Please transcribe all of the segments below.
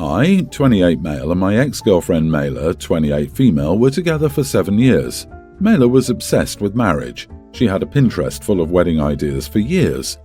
I, 28 male, and my ex-girlfriend Mayla, 28 female, were together for 7 years. Mayla was obsessed with marriage. She had a Pinterest full of wedding ideas for years.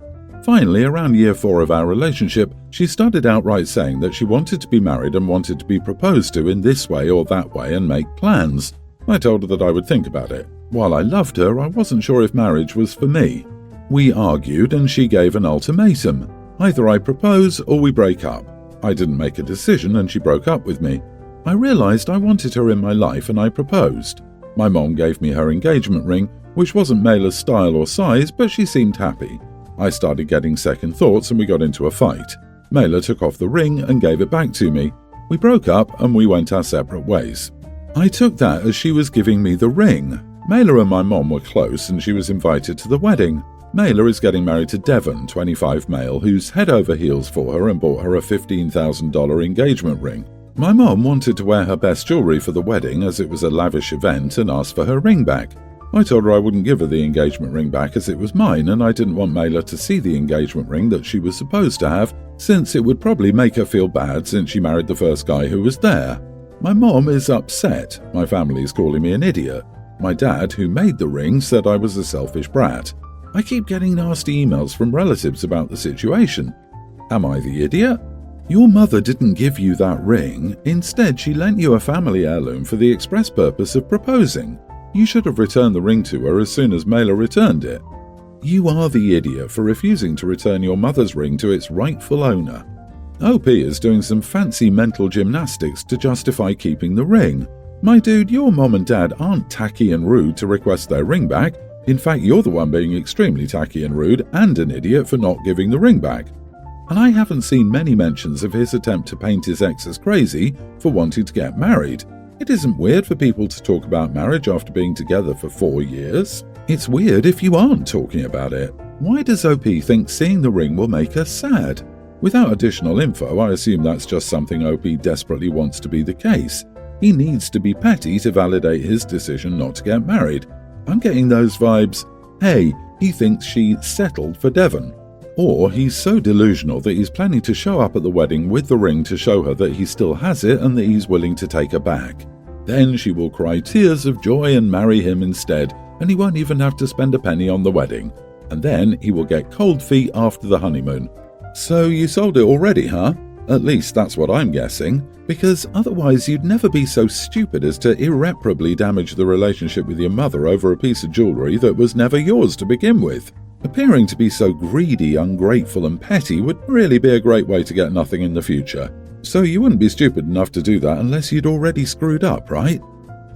Finally, around year 4 of our relationship, she started outright saying that she wanted to be married and wanted to be proposed to in this way or that way and make plans. I told her that I would think about it. While I loved her, I wasn't sure if marriage was for me. We argued and she gave an ultimatum. Either I propose or we break up. I didn't make a decision and she broke up with me. I realized I wanted her in my life and I proposed. My mom gave me her engagement ring, which wasn't Mayla's style or size, but she seemed happy. I started getting second thoughts and we got into a fight. Mayla took off the ring and gave it back to me. We broke up and we went our separate ways. I took that as she was giving me the ring. Mayla and my mom were close and she was invited to the wedding. Mayla is getting married to Devon, 25 male, who's head over heels for her and bought her a $15,000 engagement ring. My mom wanted to wear her best jewelry for the wedding as it was a lavish event and asked for her ring back. I told her I wouldn't give her the engagement ring back as it was mine and I didn't want Mayla to see the engagement ring that she was supposed to have, since it would probably make her feel bad since she married the first guy who was there. My mom is upset. My family's calling me an idiot. My dad, who made the ring, said I was a selfish brat. I keep getting nasty emails from relatives about the situation. Am I the idiot? Your mother didn't give you that ring. Instead, she lent you a family heirloom for the express purpose of proposing. You should have returned the ring to her as soon as Mayla returned it. You are the idiot for refusing to return your mother's ring to its rightful owner. OP is doing some fancy mental gymnastics to justify keeping the ring. My dude, your mom and dad aren't tacky and rude to request their ring back. In fact, you're the one being extremely tacky and rude and an idiot for not giving the ring back. And I haven't seen many mentions of his attempt to paint his ex as crazy for wanting to get married. It isn't weird for people to talk about marriage after being together for 4 years. It's weird if you aren't talking about it. Why does OP think seeing the ring will make her sad? Without additional info, I assume that's just something OP desperately wants to be the case. He needs to be petty to validate his decision not to get married. I'm getting those vibes, hey, he thinks she settled for Devon. Or he's so delusional that he's planning to show up at the wedding with the ring to show her that he still has it and that he's willing to take her back. Then she will cry tears of joy and marry him instead, and he won't even have to spend a penny on the wedding. And then he will get cold feet after the honeymoon. So you sold it already, huh? At least that's what I'm guessing, because otherwise you'd never be so stupid as to irreparably damage the relationship with your mother over a piece of jewelry that was never yours to begin with. Appearing to be so greedy, ungrateful and petty would really be a great way to get nothing in the future. So you wouldn't be stupid enough to do that unless you'd already screwed up, right?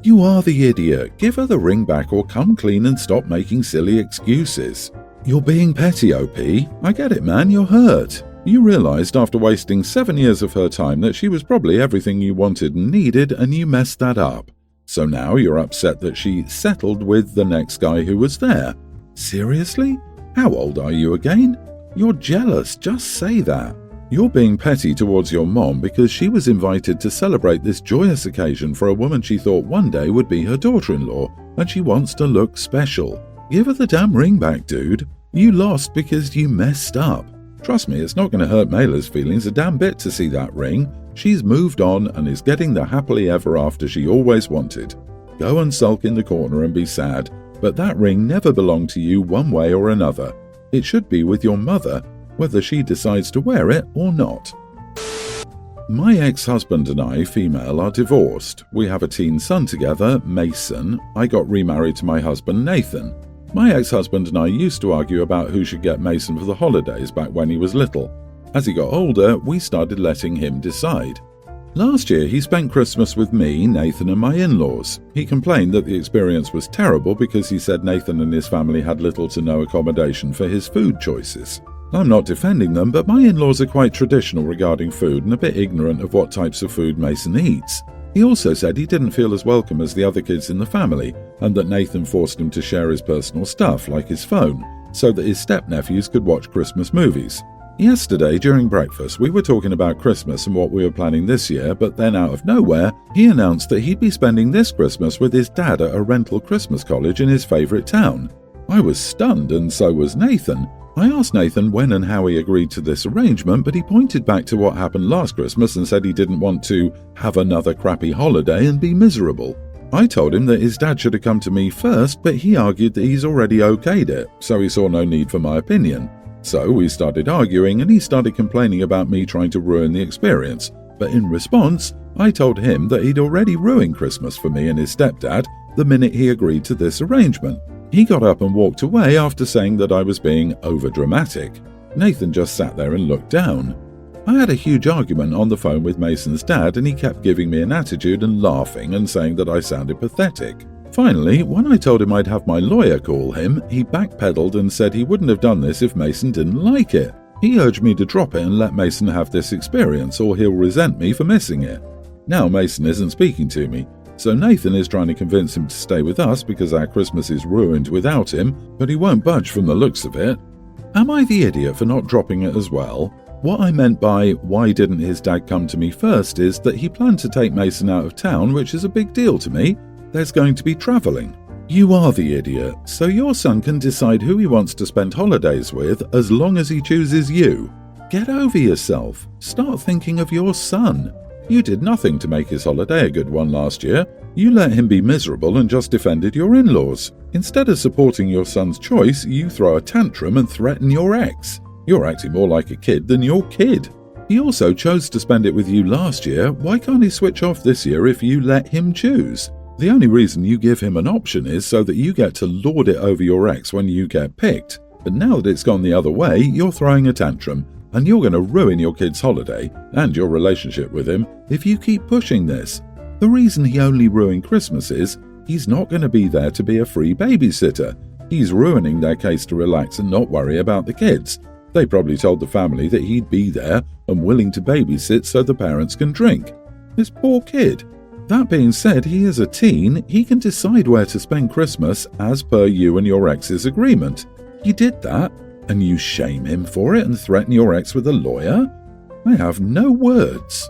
You are the idiot. Give her the ring back or come clean and stop making silly excuses. You're being petty, OP. I get it, man, you're hurt. You realized after wasting 7 years of her time that she was probably everything you wanted and needed and you messed that up. So now you're upset that she settled with the next guy who was there. Seriously? How old are you again? You're jealous, just say that. You're being petty towards your mom because she was invited to celebrate this joyous occasion for a woman she thought one day would be her daughter-in-law, and she wants to look special. Give her the damn ring back, dude. You lost because you messed up. Trust me, it's not going to hurt Mayla's feelings a damn bit to see that ring. She's moved on and is getting the happily ever after she always wanted. Go and sulk in the corner and be sad. But that ring never belonged to you one way or another. It should be with your mother, whether she decides to wear it or not. My ex-husband and I, female, are divorced. We have a teen son together, Mason. I got remarried to my husband, Nathan. My ex-husband and I used to argue about who should get Mason for the holidays back when he was little. As he got older, we started letting him decide. Last year, he spent Christmas with me, Nathan, and my in-laws. He complained that the experience was terrible because he said Nathan and his family had little to no accommodation for his food choices. I'm not defending them, but my in-laws are quite traditional regarding food and a bit ignorant of what types of food Mason eats. He also said he didn't feel as welcome as the other kids in the family, and that Nathan forced him to share his personal stuff, like his phone, so that his step-nephews could watch Christmas movies. Yesterday, during breakfast, we were talking about Christmas and what we were planning this year, but then out of nowhere, he announced that he'd be spending this Christmas with his dad at a rental Christmas college in his favourite town. I was stunned, and so was Nathan. I asked Nathan when and how he agreed to this arrangement, but he pointed back to what happened last Christmas and said he didn't want to have another crappy holiday and be miserable. I told him that his dad should have come to me first, but he argued that he's already okayed it, so he saw no need for my opinion. So we started arguing, and he started complaining about me trying to ruin the experience. But in response, I told him that he'd already ruined Christmas for me and his stepdad the minute he agreed to this arrangement. He got up and walked away after saying that I was being overdramatic. Nathan just sat there and looked down. I had a huge argument on the phone with Mason's dad, and he kept giving me an attitude and laughing and saying that I sounded pathetic. Finally, when I told him I'd have my lawyer call him, he backpedaled and said he wouldn't have done this if Mason didn't like it. He urged me to drop it and let Mason have this experience, or he'll resent me for missing it. Now Mason isn't speaking to me, so Nathan is trying to convince him to stay with us because our Christmas is ruined without him, but he won't budge from the looks of it. Am I the idiot for not dropping it as well? What I meant by why didn't his dad come to me first is that he planned to take Mason out of town, which is a big deal to me. There's going to be travelling. You are the idiot, so your son can decide who he wants to spend holidays with as long as he chooses you. Get over yourself. Start thinking of your son. You did nothing to make his holiday a good one last year. You let him be miserable and just defended your in-laws. Instead of supporting your son's choice, you throw a tantrum and threaten your ex. You're acting more like a kid than your kid. He also chose to spend it with you last year. Why can't he switch off this year if you let him choose? The only reason you give him an option is so that you get to lord it over your ex when you get picked. But now that it's gone the other way, you're throwing a tantrum, and you're going to ruin your kid's holiday and your relationship with him if you keep pushing this. The reason he only ruined Christmas is he's not going to be there to be a free babysitter. He's ruining their case to relax and not worry about the kids. They probably told the family that he'd be there and willing to babysit so the parents can drink. This poor kid. That being said, he is a teen. He can decide where to spend Christmas as per you and your ex's agreement. He did that, and you shame him for it and threaten your ex with a lawyer? I have no words.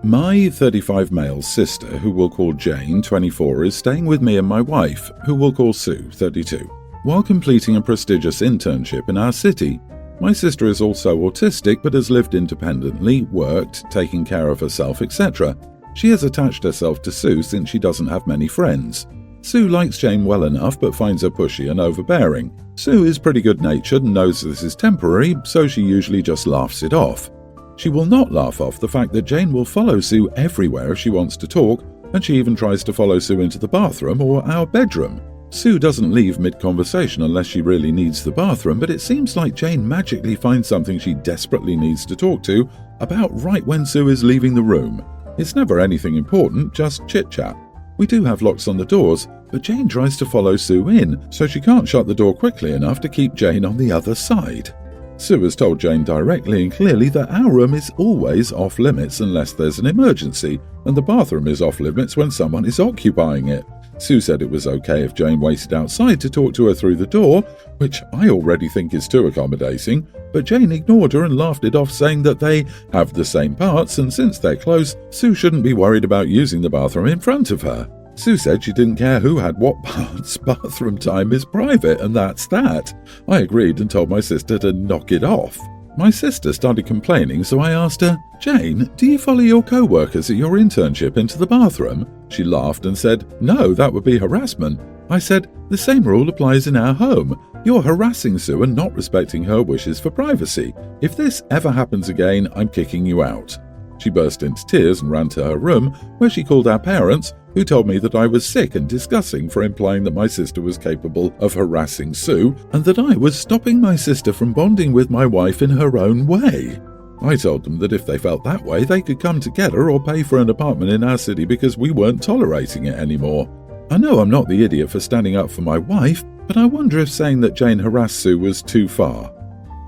My 35 male sister, who we'll call Jane, 24, is staying with me and my wife, who we'll call Sue, 32, while completing a prestigious internship in our city. My sister is also autistic but has lived independently, worked, taken care of herself, etc. She has attached herself to Sue since she doesn't have many friends. Sue likes Jane well enough but finds her pushy and overbearing. Sue is pretty good-natured and knows this is temporary, so she usually just laughs it off. She will not laugh off the fact that Jane will follow Sue everywhere if she wants to talk, and she even tries to follow Sue into the bathroom or our bedroom. Sue doesn't leave mid-conversation unless she really needs the bathroom, but it seems like Jane magically finds something she desperately needs to talk to about right when Sue is leaving the room. It's never anything important, just chit-chat. We do have locks on the doors, but Jane tries to follow Sue in, so she can't shut the door quickly enough to keep Jane on the other side. Sue has told Jane directly and clearly that our room is always off-limits unless there's an emergency, and the bathroom is off-limits when someone is occupying it. Sue said it was okay if Jane waited outside to talk to her through the door, which I already think is too accommodating, but Jane ignored her and laughed it off, saying that they have the same parts, and since they're close, Sue shouldn't be worried about using the bathroom in front of her. Sue said she didn't care who had what parts, bathroom time is private, and that's that. I agreed and told my sister to knock it off. My sister started complaining, so I asked her, "Jane, do you follow your co-workers at your internship into the bathroom?" She laughed and said, "No, that would be harassment." I said, "The same rule applies in our home. You're harassing Sue and not respecting her wishes for privacy. If this ever happens again, I'm kicking you out." She burst into tears and ran to her room, where she called our parents, who told me that I was sick and disgusting for implying that my sister was capable of harassing Sue, and that I was stopping my sister from bonding with my wife in her own way. I told them that if they felt that way, they could come together or pay for an apartment in our city because we weren't tolerating it anymore. I know I'm not the idiot for standing up for my wife, but I wonder if saying that Jane harassed Sue was too far.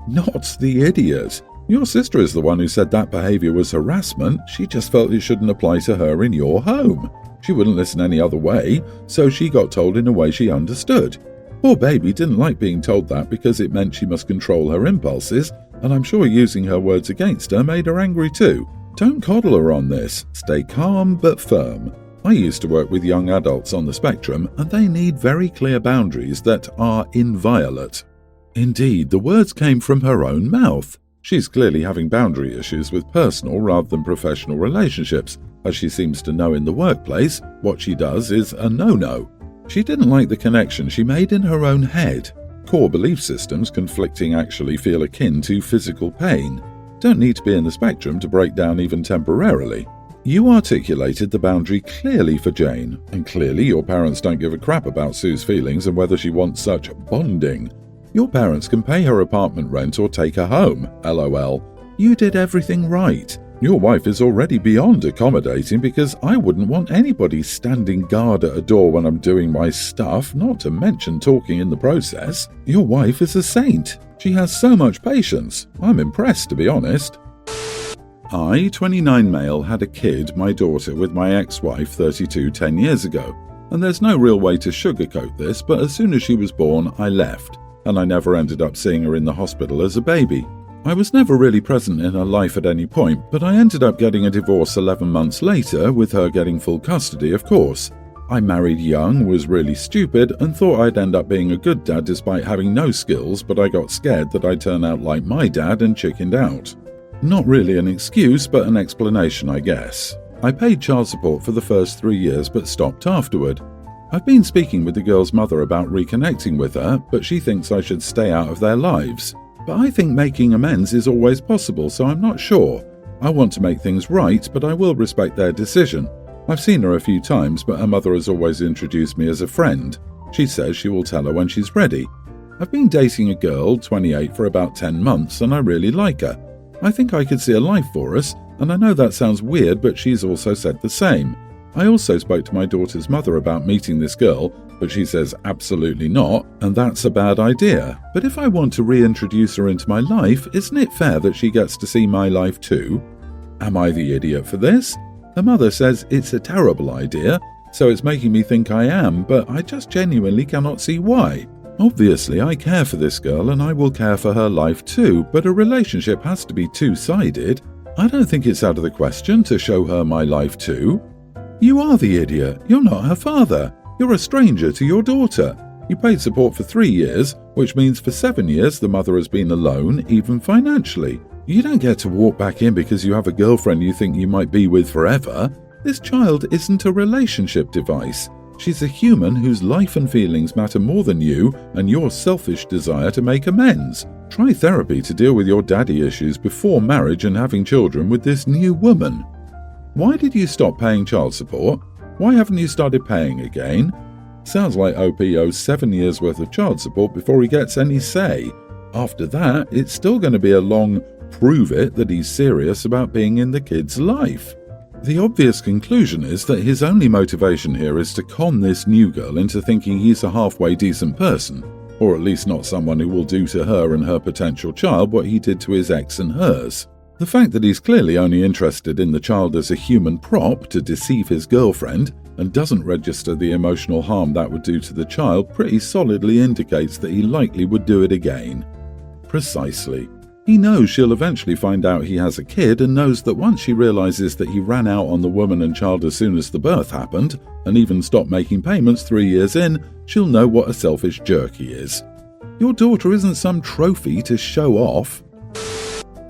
Not the idiot. Your sister is the one who said that behaviour was harassment. She just felt it shouldn't apply to her in your home. She wouldn't listen any other way, so she got told in a way she understood. Poor baby didn't like being told that because it meant she must control her impulses, and I'm sure using her words against her made her angry too. Don't coddle her on this. Stay calm but firm. I used to work with young adults on the spectrum, and they need very clear boundaries that are inviolate. Indeed, the words came from her own mouth. She's clearly having boundary issues with personal rather than professional relationships, as she seems to know in the workplace what she does is a no-no. She didn't like the connection she made in her own head. Core belief systems conflicting actually feel akin to physical pain. Don't need to be in the spectrum to break down even temporarily. You articulated the boundary clearly for Jane, and clearly your parents don't give a crap about Sue's feelings and whether she wants such bonding. Your parents can pay her apartment rent or take her home, lol. You did everything right. Your wife is already beyond accommodating because I wouldn't want anybody standing guard at a door when I'm doing my stuff, not to mention talking in the process. Your wife is a saint. She has so much patience. I'm impressed, to be honest. I, 29 male, had a kid, my daughter, with my ex-wife, 32, 10 years ago. And there's no real way to sugarcoat this, but as soon as she was born, I left. And I never ended up seeing her in the hospital as a baby. I was never really present in her life at any point, but I ended up getting a divorce 11 months later, with her getting full custody, of course. I married young, was really stupid, and thought I'd end up being a good dad despite having no skills, but I got scared that I'd turn out like my dad and chickened out. Not really an excuse, but an explanation, I guess. I paid child support for the first 3 years, but stopped afterward. I've been speaking with the girl's mother about reconnecting with her, but she thinks I should stay out of their lives. But I think making amends is always possible, so I'm not sure. I want to make things right, but I will respect their decision. I've seen her a few times, but her mother has always introduced me as a friend. She says she will tell her when she's ready. I've been dating a girl, 28, for about 10 months, and I really like her. I think I could see a life for us, and I know that sounds weird, but she's also said the same. I also spoke to my daughter's mother about meeting this girl, but she says absolutely not, and that's a bad idea. But if I want to reintroduce her into my life, isn't it fair that she gets to see my life too? Am I the idiot for this? Her mother says it's a terrible idea, so it's making me think I am, but I just genuinely cannot see why. Obviously, I care for this girl and I will care for her life too, but a relationship has to be two-sided. I don't think it's out of the question to show her my life too. You are the idiot. You're not her father. You're a stranger to your daughter. You paid support for 3 years, which means for 7 years the mother has been alone, even financially. You don't get to walk back in because you have a girlfriend you think you might be with forever. This child isn't a relationship device. She's a human whose life and feelings matter more than you and your selfish desire to make amends. Try therapy to deal with your daddy issues before marriage and having children with this new woman. Why did you stop paying child support? Why haven't you started paying again? Sounds like OP owes 7 years worth of child support before he gets any say. After that, it's still going to be a long prove it that he's serious about being in the kid's life. The obvious conclusion is that his only motivation here is to con this new girl into thinking he's a halfway decent person, or at least not someone who will do to her and her potential child what he did to his ex and hers. The fact that he's clearly only interested in the child as a human prop to deceive his girlfriend and doesn't register the emotional harm that would do to the child pretty solidly indicates that he likely would do it again. Precisely. He knows she'll eventually find out he has a kid and knows that once she realizes that he ran out on the woman and child as soon as the birth happened and even stopped making payments 3 years in, she'll know what a selfish jerk he is. Your daughter isn't some trophy to show off.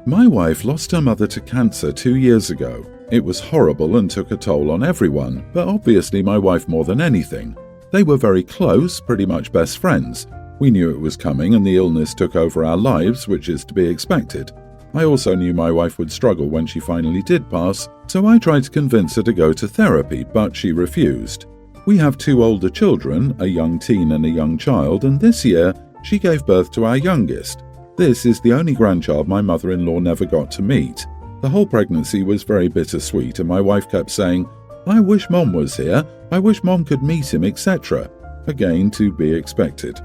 My wife lost her mother to cancer 2 years ago. It was horrible and took a toll on everyone, but obviously my wife more than anything. They were very close, pretty much best friends. We knew it was coming and the illness took over our lives, which is to be expected. I also knew my wife would struggle when she finally did pass, so I tried to convince her to go to therapy, but she refused. We have 2 older children, a young teen and a young child, and this year she gave birth to our youngest. This is the only grandchild my mother-in-law never got to meet. The whole pregnancy was very bittersweet and my wife kept saying, "I wish Mom was here, I wish Mom could meet him, etc." Again, to be expected.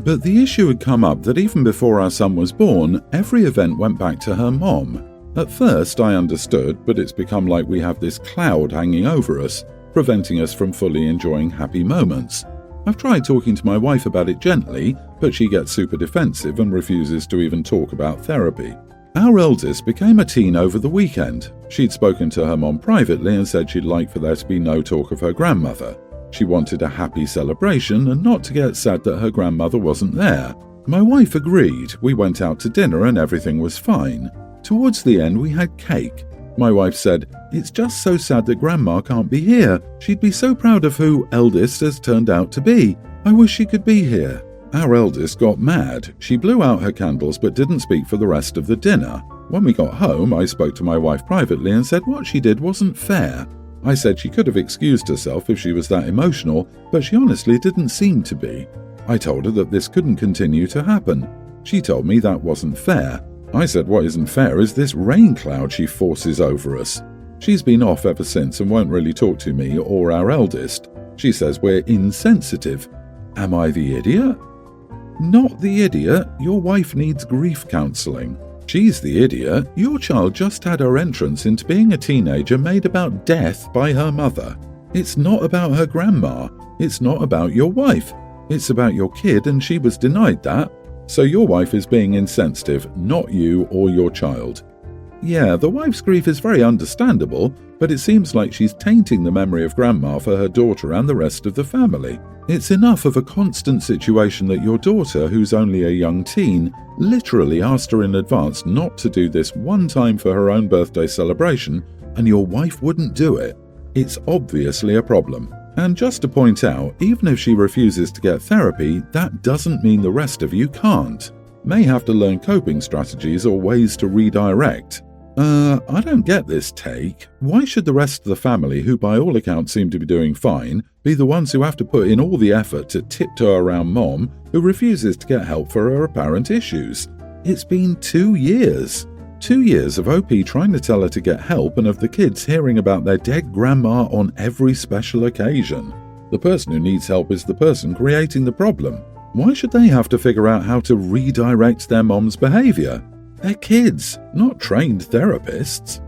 But the issue had come up that even before our son was born, every event went back to her mom. At first I understood, but it's become like we have this cloud hanging over us, preventing us from fully enjoying happy moments. I've tried talking to my wife about it gently, but she gets super defensive and refuses to even talk about therapy. Our eldest became a teen over the weekend. She'd spoken to her mom privately and said she'd like for there to be no talk of her grandmother. She wanted a happy celebration and not to get sad that her grandmother wasn't there. My wife agreed. We went out to dinner and everything was fine. Towards the end we had cake. My wife said, "It's just so sad that Grandma can't be here. She'd be so proud of who eldest has turned out to be. I wish she could be here." Our eldest got mad. She blew out her candles but didn't speak for the rest of the dinner. When we got home, I spoke to my wife privately and said what she did wasn't fair. I said she could have excused herself if she was that emotional, but she honestly didn't seem to be. I told her that this couldn't continue to happen. She told me that wasn't fair. I said what isn't fair is this rain cloud she forces over us. She's been off ever since and won't really talk to me or our eldest. She says we're insensitive. Am I the idiot? Not the idiot. Your wife needs grief counselling. She's the idiot. Your child just had her entrance into being a teenager made about death by her mother. It's not about her grandma. It's not about your wife. It's about your kid, and she was denied that. So your wife is being insensitive, not you or your child. Yeah, the wife's grief is very understandable, but it seems like she's tainting the memory of grandma for her daughter and the rest of the family. It's enough of a constant situation that your daughter, who's only a young teen, literally asked her in advance not to do this one time for her own birthday celebration, and your wife wouldn't do it. It's obviously a problem. And just to point out, even if she refuses to get therapy, that doesn't mean the rest of you can't. May have to learn coping strategies or ways to redirect. I don't get this take. Why should the rest of the family, who by all accounts seem to be doing fine, be the ones who have to put in all the effort to tiptoe around Mom, who refuses to get help for her apparent issues? It's been 2 years. 2 years of OP trying to tell her to get help and of the kids hearing about their dead grandma on every special occasion. The person who needs help is the person creating the problem. Why should they have to figure out how to redirect their mom's behavior? They're kids, not trained therapists.